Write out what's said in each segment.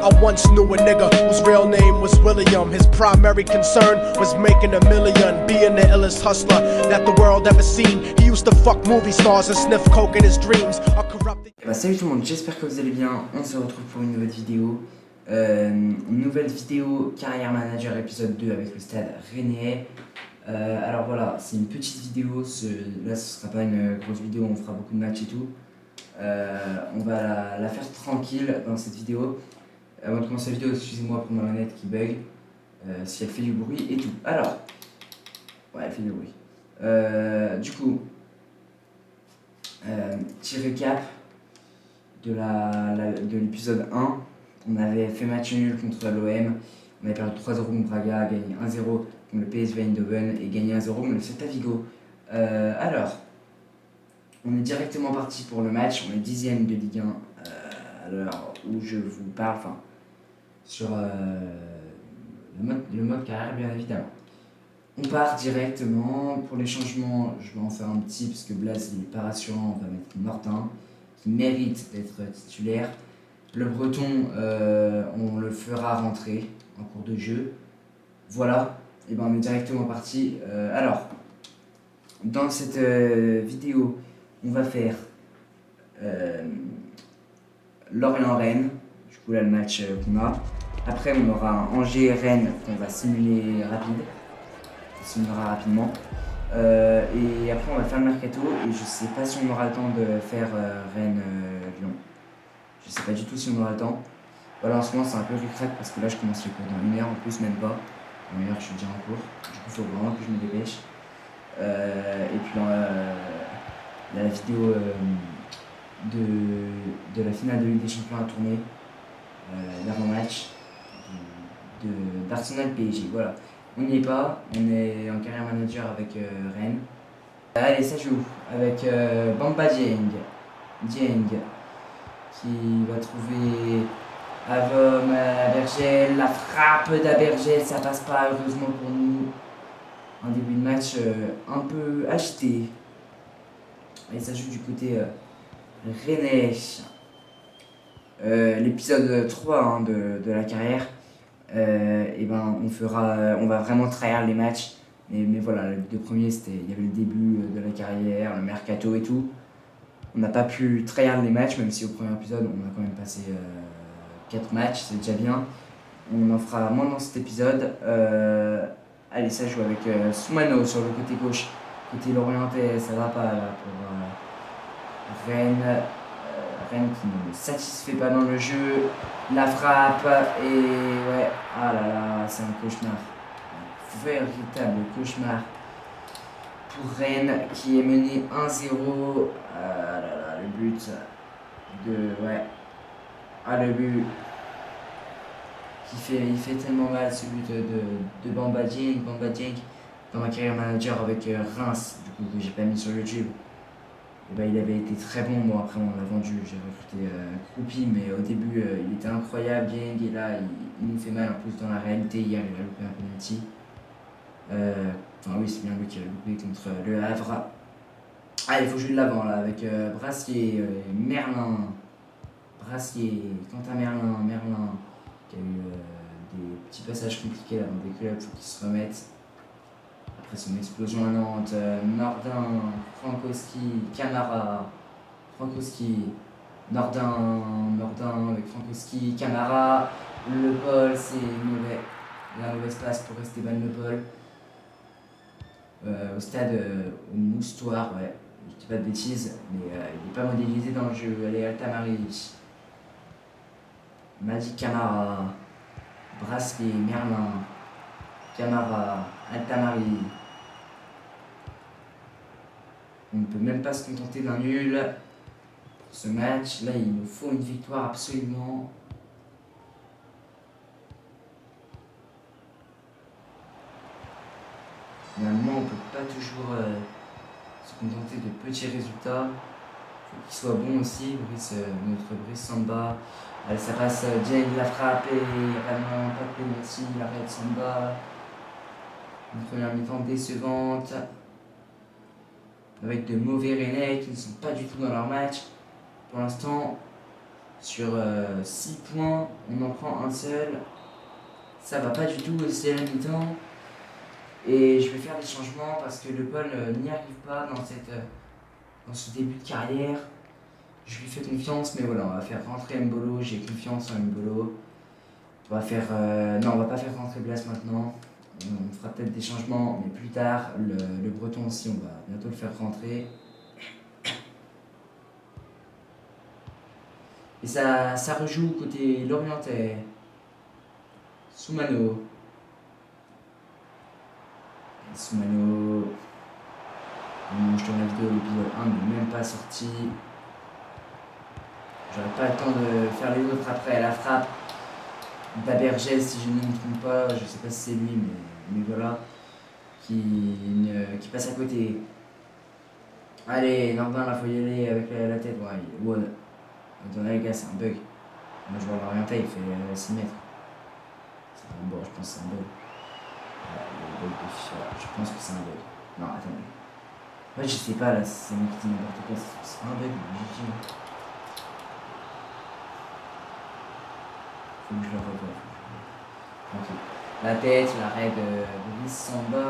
I once knew a nigga whose real name was William. His primary concern was making a million, being the illest hustler that the world ever seen. He used to fuck movie stars and sniff coke in his dreams. Salut tout le monde, j'espère que vous allez bien. On se retrouve pour une nouvelle vidéo. Nouvelle vidéo Carrière Manager épisode 2 avec le stade Rennais. Alors voilà, c'est une petite vidéo. Là ce sera pas une grosse vidéo, on fera beaucoup de matchs et tout. On va la faire tranquille dans cette vidéo. Avant de commencer la vidéo, excusez-moi pour ma manette qui bug, si elle fait du bruit et tout. Alors, ouais, elle fait du bruit. Du coup, petit récap de l'épisode 1. On avait fait match nul contre l'OM, on avait perdu 3-0 contre Braga, gagné 1-0 contre le PSV Eindhoven et gagné 1-0 contre le Celta Vigo. Alors, on est directement parti pour le match, on est 10ème de Ligue 1 à l'heure où je vous parle, enfin, sur le mode carrière bien évidemment. On part directement, pour les changements, je vais en faire un petit parce que Blaise il est pas rassurant, on va mettre Martin qui mérite d'être titulaire. Le Breton, on le fera rentrer en cours de jeu. Voilà, et ben on est directement parti. Alors, dans cette vidéo, on va faire Lorient-Rennes, du coup là le match qu'on a. Après on aura un Angers-Rennes qu'on va simuler rapidement. Et après on va faire le mercato et je sais pas si on aura le temps de faire Rennes-Lyon. Je sais pas du tout si on aura le temps. Voilà, en ce moment c'est un peu ric-rac parce que là je commence les cours dans 1 heure, en plus même pas. Dans 1 heure je suis déjà en cours, du coup il faut vraiment que je me dépêche. Et puis la vidéo de la finale de Ligue des Champions à tourner, l'avant-match d'Arsenal PSG. Voilà, on n'y est pas, on est en carrière manager avec Rennes. Allez, ça joue avec Bamba Dieng qui va trouver Avom Abergel, la frappe d'Abergel, ça passe pas heureusement pour nous. Un début de match un peu agité. Et ça joue du côté Rennais. L'épisode 3 hein, de la carrière. Et ben on va vraiment trahir les matchs. Mais voilà, les deux premiers, il y avait le début de la carrière, le mercato et tout. On n'a pas pu trahir les matchs, même si au premier épisode, on a quand même passé 4 matchs, c'est déjà bien. On en fera moins dans cet épisode. Allez, ça joue avec Soumano sur le côté gauche. Côté Lorientais, ça va pas là pour Rennes. Rennes qui ne satisfait pas dans le jeu. La frappe et ouais, ah là là, c'est un cauchemar. Un véritable cauchemar pour Rennes qui est mené 1-0. Ah là là, le but ouais. Ah le but il fait tellement mal ce but de Bamba Dieng dans ma carrière manager avec Reims, du coup que j'ai pas mis sur YouTube. Et ben, il avait été très bon, bon après on l'a vendu, j'ai recruté Kroupi, mais au début il était incroyable Dieng et là il nous fait mal en plus dans la réalité. Hier il a loupé un penalty. Enfin oui, c'est bien lui qui a loupé contre le Havre. Ah, il faut jouer de l'avant là avec Brassier, Merlin. Quentin Merlin qui a eu des petits passages compliqués là dans des clubs, faut qu'il se remette. Après son explosion à Nantes, Nordin, Frankowski, Camara, Nordin avec Frankowski, Camara, Le Paul, c'est mauvais. La mauvaise passe pour Esteban Le Paul. Au stade, au Moustoir, ouais, je dis pas de bêtises, mais il n'est pas modélisé dans le jeu. Allez, Altamari, Madi Camara, Brassier, Merlin, Camara, Altamari. On ne peut même pas se contenter d'un nul pour ce match. Là, il nous faut une victoire absolument. Finalement, on ne peut pas toujours se contenter de petits résultats. Il faut qu'il soit bon aussi. Notre Brice Samba. Allez, ça passe, Dieng la frappe et vraiment pas de pénalty. Il arrête Samba. Une première mi-temps décevante. Avec de mauvais Rennais qui ne sont pas du tout dans leur match. Pour l'instant, Sur 6 points, on en prend un seul. Ça va pas du tout, c'est la mi-temps. Et je vais faire des changements parce que Le Paul n'y arrive pas dans ce début de carrière. Je lui fais confiance, mais voilà, on va faire rentrer Mbolo. J'ai confiance en Mbolo. On va faire. Non, on va pas faire rentrer Blas maintenant. On fera peut-être des changements, mais plus tard. Le Breton aussi, on va bientôt le faire rentrer. Et ça rejoue côté Lorientais. Soumano. Soumano. Je tourne la vidéo, l'épisode 1 n'est même pas sorti. J'aurai pas le temps de faire les autres après. La frappe d'Abergel, si je ne me trompe pas, je sais pas si c'est lui, mais voilà, qui passe à côté. Allez, Nordin, là, faut y aller avec la tête. Ouais. Attendez, les gars, c'est un bug. Moi, je vois l'oriental, il fait 6 mètres. Bon, je pense que c'est un bug. Le bug de FIFA, je pense que c'est un bug. Non, attendez. Ouais, je sais pas, là, c'est moi qui dis n'importe quoi. C'est pas un bug, mais j'ai dit. Faut que je le revoie. Tranquille. La tête, l'arrêt de Brice Samba.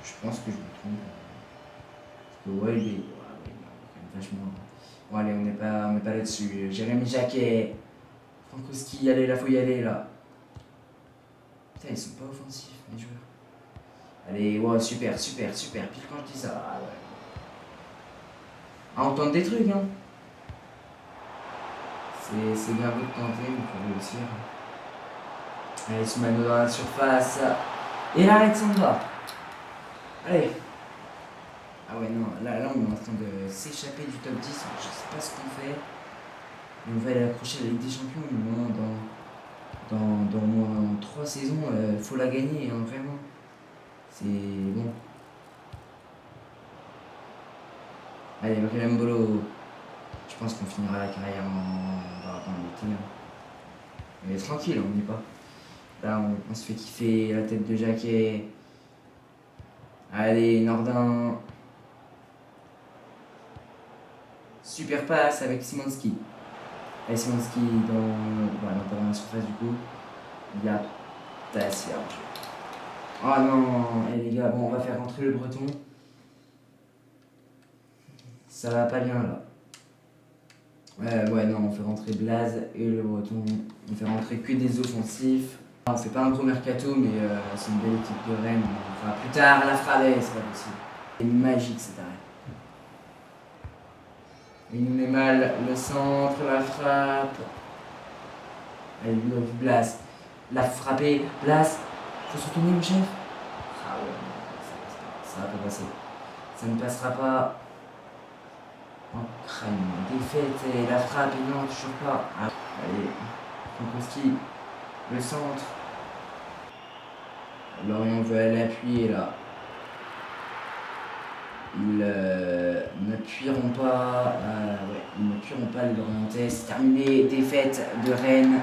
Je pense que je me trompe. Parce que ouais, il est quand même vachement. Bon, allez, on n'est pas là-dessus. Jérémy Jacquet. Frankowski, allez, là, faut y aller, là. Putain, ils sont pas offensifs, les joueurs. Allez, ouais, super. Pire quand je dis ça. Ah ouais. Ah, on tente des trucs, hein. C'est bien beau de tenter, mais il faut réussir. Allez, Soumano dans la surface. Et l'arrêt de Samba. Allez. Ah ouais, non, là, on est en train de s'échapper du top 10. Je sais pas ce qu'on fait. Et on va aller accrocher la Ligue des Champions. Moins dans moins 3 saisons, faut la gagner, hein, vraiment. C'est bon. Allez, Bril Mbolo. Je pense qu'on finira la carrière dans l'été. Mais tranquille, on n'y est pas. Là, on se fait kiffer la tête de Jacquet. Allez, Nordin. Super passe avec Simonski. Et Simonski dans la surface du coup. Il y a Tassia. Oh non, les gars, bon, on va faire rentrer le Breton. Ça va pas bien là. Ouais, non, on fait rentrer Blaze et le Breton. On fait rentrer que des offensifs. On fait pas un gros mercato, mais c'est une belle équipe de Rennes. On fera plus tard la frappe, c'est pas possible. C'est magique cet arrêt. Il nous met mal le centre, la frappe. Allez, Blas. La frappée, Blas. Faut se retourner, mon chef. Ah ouais, ça va pas passer. Ça ne passera pas. Oh, crâne, défaite et la frappe, et non, toujours pas. Ah, allez, Frankowski, le centre. Lorient veut aller appuyer là. Ils n'appuieront pas. Ouais, ils n'appuieront pas les Lorientais. C'est terminé. Défaite de Rennes.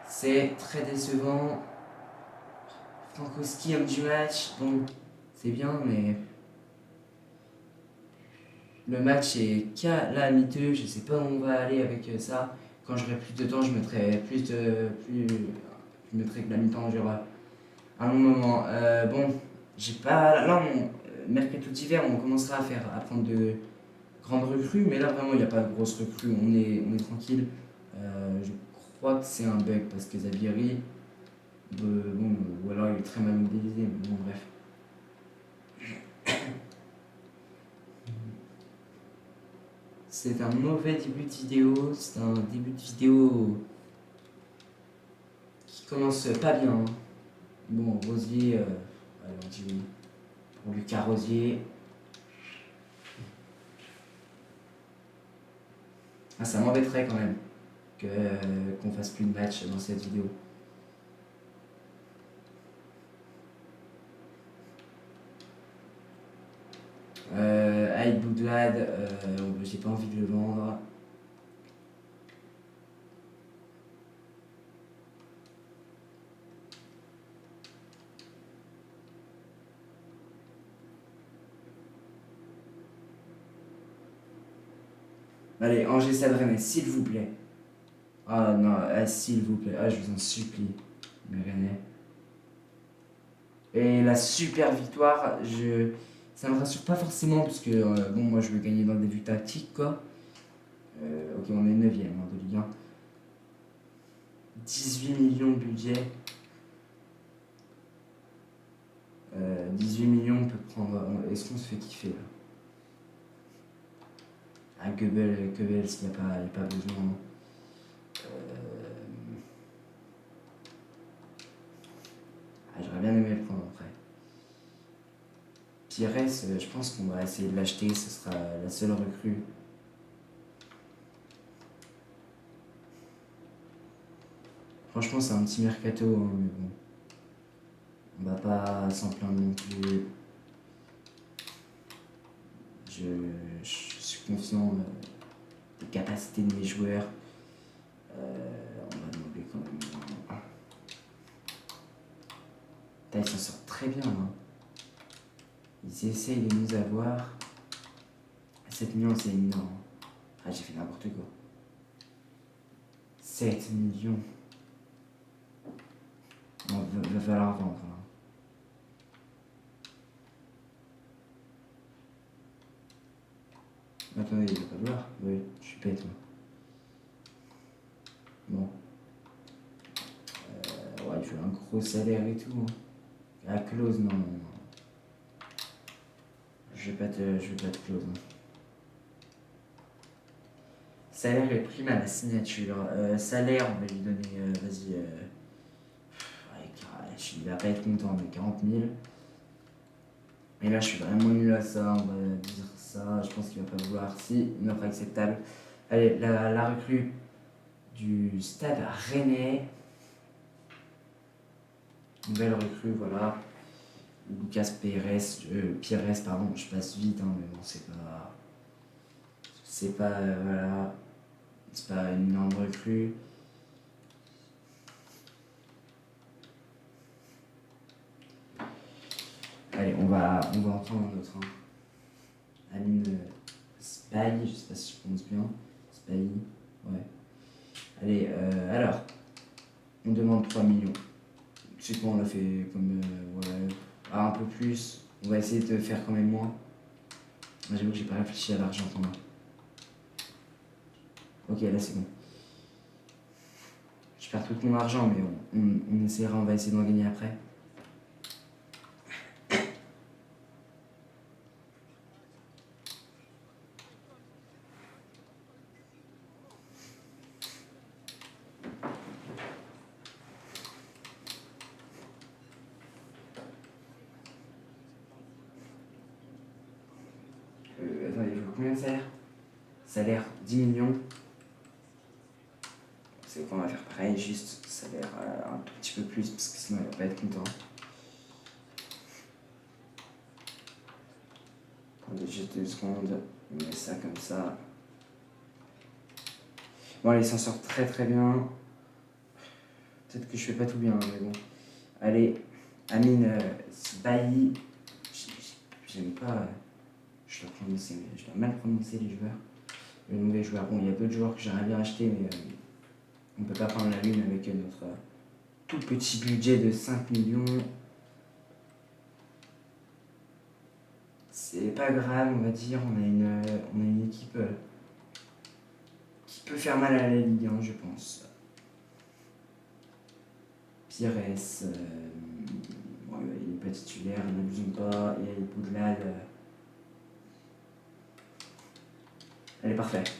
C'est très décevant. Frankowski, homme du match. Bon, c'est bien, mais. Le match est calamiteux. Je sais pas où on va aller avec ça. Quand j'aurai plus de temps, je mettrai je mettrai que la mi-temps durera un long moment. Bon, j'ai pas. Là, mercato d'hiver, on commencera à prendre de grandes recrues, mais là vraiment il n'y a pas de grosses recrues. On est tranquille. Je crois que c'est un bug parce que Zabieri, bon, ou alors il est très mal mobilisé, mais bon, bref. C'est un mauvais début de vidéo, c'est un début de vidéo qui commence pas bien. Hein. Bon, Rosier, allez, on dit oui. Pour Lucas Rosier. Ah, ça m'embêterait quand même qu'on fasse plus de match dans cette vidéo. Aïd Bouglad, j'ai pas envie de le vendre. Allez, Angers Stade Rennais, s'il vous plaît. Ah non, s'il vous plaît. Ah, je vous en supplie. Mais Rennais. Et la super victoire, ça me rassure pas forcément parce que bon, moi je veux gagner dans des vues tactiques quoi. Ok, on est 9ème de Ligue 1. 18 millions de budget. 18 millions, on peut prendre. Est-ce qu'on se fait kiffer là? Ah, Goebbels, il n'y a pas besoin. J'aurais bien aimé le prendre après. Pires, je pense qu'on va essayer de l'acheter, ce sera la seule recrue. Franchement, c'est un petit mercato, hein, mais bon. On va pas s'en plaindre non plus. Je suis confiant des capacités de mes joueurs. On va demander quand même. Putain, ils s'en sortent très bien. Hein. Ils essayent de nous avoir. 7 millions, c'est énorme. Ah, j'ai fait n'importe quoi. 7 millions. Bon, va falloir vendre. Hein. Attendez, il va pas vouloir. Oui, je suis bête, moi. Bon. Ouais, il fait un gros salaire et tout. Hein. La clause, non. Je vais pas te close. Hein. Salaire et prime à la signature. Salaire, on va lui donner, vas-y, il va pas être content, mais 40 000. Et là, je suis vraiment nul à ça, on va dire ça. Je pense qu'il va pas vouloir. Si, une offre acceptable. Allez, la recrue du Stade Rennais. Nouvelle recrue, voilà. Lucas Pires, pardon, je passe vite, hein, mais bon, c'est pas. C'est pas. Voilà. C'est pas une énorme recrue. Allez, on va en prendre un autre. Hein. Amine Spahi, je sais pas si je prononce bien. Spahi, ouais. Allez, alors, on demande 3 millions. C'est quoi, on l'a fait comme. Ouais, un peu plus. On va essayer de faire quand même moins. J'avoue que j'ai pas réfléchi à l'argent pour moi. Ok, là c'est bon. Je perds tout mon argent, mais on essaiera, on va essayer d'en gagner après. Attendez, il faut combien de salaire? Salaire 10 millions. C'est qu'on va faire pareil, juste salaire un tout petit peu plus, parce que sinon il va pas être content. Attendez juste 2 secondes, on met ça comme ça. Bon, allez, il s'en sort très très bien. Peut-être que je fais pas tout bien, mais bon. Allez, Amine Sbahi. J'aime pas. Je dois prononcer, mais je dois mal prononcer les joueurs. Le mauvais joueur. Bon, il y a d'autres joueurs que j'aimerais bien acheter, mais on peut pas prendre la lune avec notre tout petit budget de 5 millions. C'est pas grave, on va dire. On a une équipe qui peut faire mal à la Ligue 1, je pense. Pires, bon, il n'est pas titulaire, n'abusons pas. Et Boudlal. Elle est parfaite.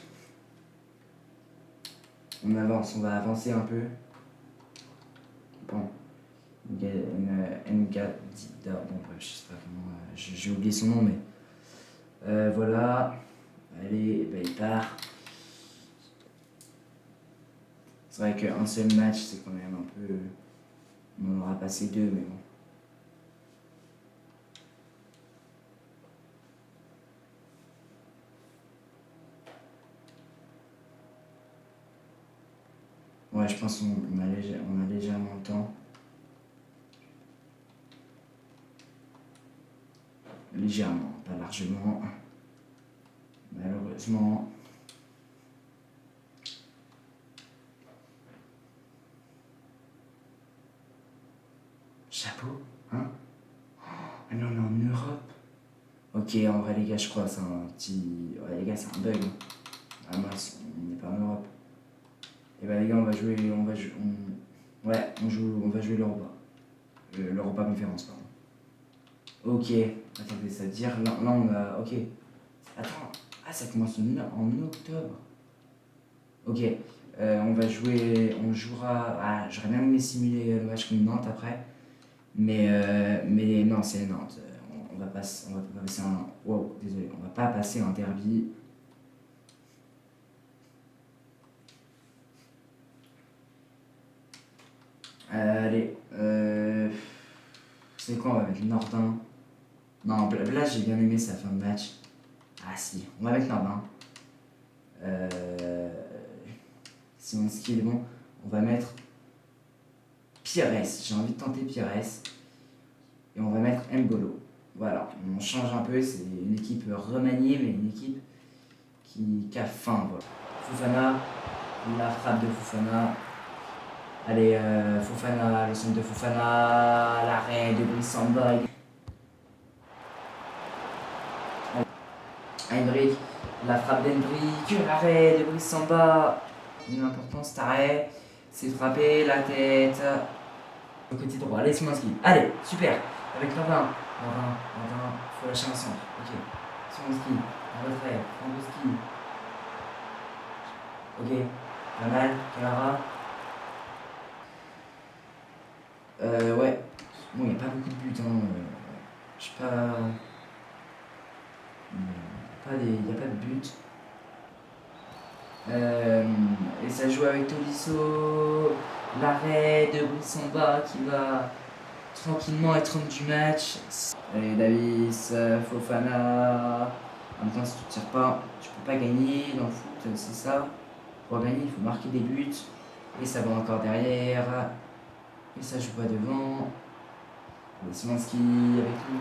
On avance, on va avancer un peu. Bon. Ngadida, bon bref, je sais pas comment, j'ai oublié son nom, mais voilà. Allez, ben, il part. C'est vrai qu'un seul match, c'est quand même un peu. On en aura passé 2, mais bon. Ouais, je pense qu'on a légèrement le temps. Légèrement, pas largement. Malheureusement. chapeau, hein? Ah non, on est en Europe. Ok, en vrai, les gars, je crois, c'est un petit. Ouais, les gars, c'est un bug. Ah mince, on n'est pas en Europe. Et bah, les gars, on va jouer. Ouais, on va jouer l'Europa. L'Europa Conférence, pardon. Ok, attendez, ça veut dire. Là, on a. Ok. Attends, ah, ça commence en octobre. Ok, on jouera. Ah, j'aurais bien aimé simuler le match contre Nantes après. Mais non, c'est Nantes. On va pas passer un. Wow, désolé, on va pas passer un derby. Allez, c'est quoi, on va mettre Nordin. Non, là j'ai bien aimé sa fin de match. Ah si, on va mettre Nordin. Simonski il est bon. On va mettre Pires. J'ai envie de tenter Pires. Et on va mettre Mbolo. Voilà, on change un peu. C'est une équipe remaniée, mais une équipe qui a faim. Voilà. Fofana, la frappe de Fofana. Allez, Fofana, le centre de Fofana, l'arrêt de Brice Samba. Hendrik, la frappe d'Hendrik, l'arrêt de Brice Samba. Une importance, cet arrêt. C'est frappé, la tête. Au côté droit, allez, Szymanski. Allez, super. Avec Nordin. Nordin, faut lâcher un centre. Ok. Szymanski, en retrait, Frangoski. Ok, pas mal, Camara. Ouais. Bon, il n'y a pas beaucoup de buts, hein. Je sais pas. Il n'y a pas de but. Et ça joue avec Tolisso. L'arrêt de Boussamba qui va tranquillement être homme du match. Allez, Davis, Fofana. En même temps, si tu tires pas, tu peux pas gagner dans le foot, c'est ça. Pour gagner, il faut marquer des buts. Et ça va encore derrière. Et ça joue pas devant. Szymanski avec lui,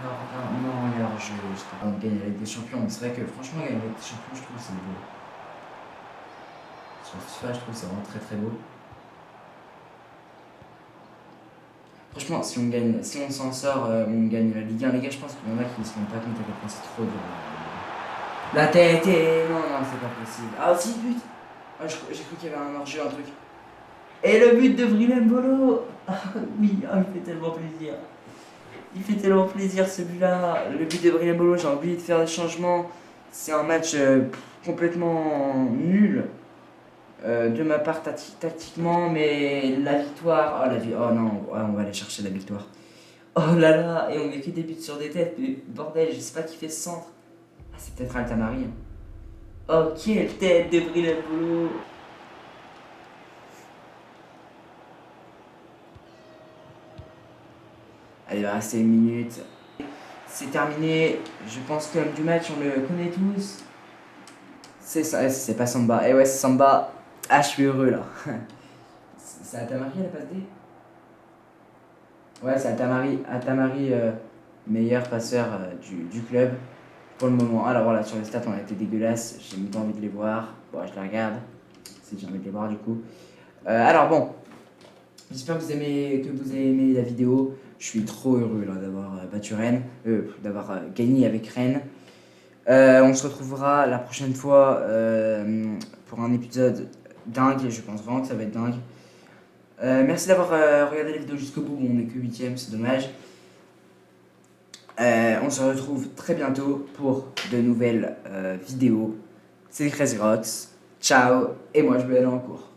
non, il y a hors-jeu. On gagne avec des champions. C'est vrai que franchement, gagner avec des champions, je trouve que c'est beau. Sur FIFA, je trouve que c'est vraiment très très beau. Franchement, si on s'en sort, on gagne la Ligue 1. Les gars, je pense qu'il y en a qui ne se rendent pas compte à quel point c'est trop dur. La tête et. Non, c'est pas possible. Ah, aussi, but. Ah, j'ai cru qu'il y avait un hors-jeu, un truc. Et le but de Brillem Bolo. Ah oui, il fait tellement plaisir. Il fait tellement plaisir celui-là. Le but de Brillem Bolo, j'ai oublié de faire des changements. C'est un match complètement nul. De ma part tactiquement, mais la victoire. Oh non, on va aller chercher la victoire. Oh là là, et on met que des buts sur des têtes. Mais bordel, je sais pas qui fait ce centre. Ah, c'est peut-être Altamari. Oh, quelle tête de Brillem Bolo. Allez, il va rester une minute. C'est terminé. Je pense que l'homme du match, on le connaît tous. C'est ça, c'est pas Samba. Eh ouais, c'est Samba. Ah, je suis heureux là. C'est Atamari la passe D. Ouais, c'est Atamari, meilleur passeur du club pour le moment. Alors voilà, sur les stats, on a été dégueulasse. J'ai même pas envie de les voir. Bon, je les regarde. Si j'ai envie de les voir du coup. Alors bon, j'espère que vous avez aimé la vidéo. Je suis trop heureux là d'avoir battu Rennes, d'avoir gagné avec Rennes. On se retrouvera la prochaine fois pour un épisode dingue. Je pense vraiment que ça va être dingue. Merci d'avoir regardé la vidéo jusqu'au bout. On n'est que 8ème, c'est dommage. On se retrouve très bientôt pour de nouvelles vidéos. C'est Crazy Rocks. Ciao. Et moi, je vais aller en cours.